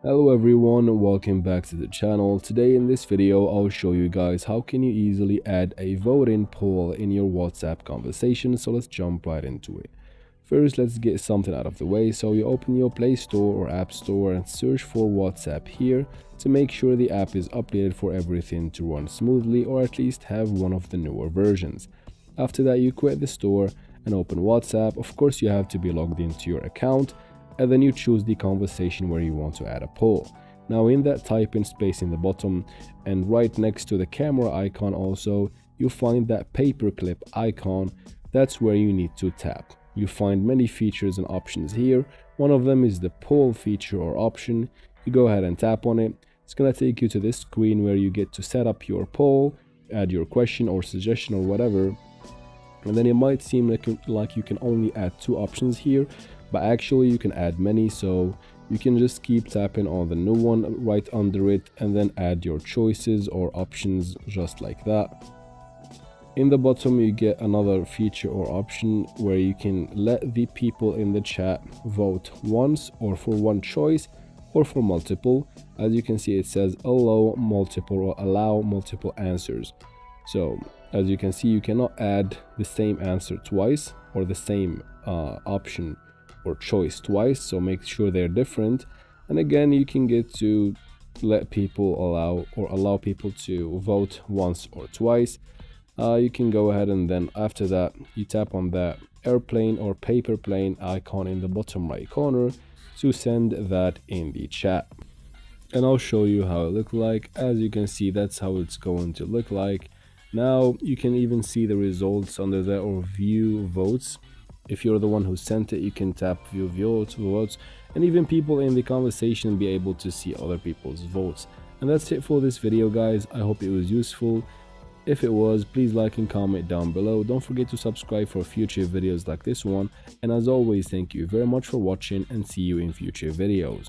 Hello everyone, welcome back to the channel. Today in this video I'll show you guys how can you easily add a voting poll in your WhatsApp conversation. So let's jump right into it. First, let's get something out of the way. So you open your Play Store or App Store and search for WhatsApp here to make sure the app is updated for everything to run smoothly, or at least have one of the newer versions. After that, you quit the store and open WhatsApp. Of course, you have to be logged into your account, and then you choose the conversation where you want to add a poll. Now in that type in space in the bottom, and right next to the camera icon also, you find that paperclip icon. That's where you need to tap. You find many features and options here. One of them is the poll feature or option. You go ahead and tap on it. It's gonna take you to this screen where you get to set up your poll, add your question or suggestion or whatever. And then it might seem like you can only add two options here, but actually you can add many. So you can just keep tapping on the new one right under it and then add your choices or options just like that. In the bottom you get another feature or option where you can let the people in the chat vote once, or for one choice, or for multiple. As you can see, it says allow multiple or allow multiple answers. So as you can see, you cannot add the same answer twice, or the same option or choice twice, so make sure they're different. And again, you can get to let people allow people to vote once or twice. You can go ahead and then after that you tap on that airplane or paper plane icon in the bottom right corner to send that in the chat, and I'll show you how it looks like. As you can see, that's how it's going to look like. Now you can even see the results under there, or view votes. If you're the one who sent it, you can tap view votes, and even people in the conversation be able to see other people's votes. And that's it for this video, guys. I hope it was useful. If it was, please like and comment down below. Don't forget to subscribe for future videos like this one. And as always, thank you very much for watching, and see you in future videos.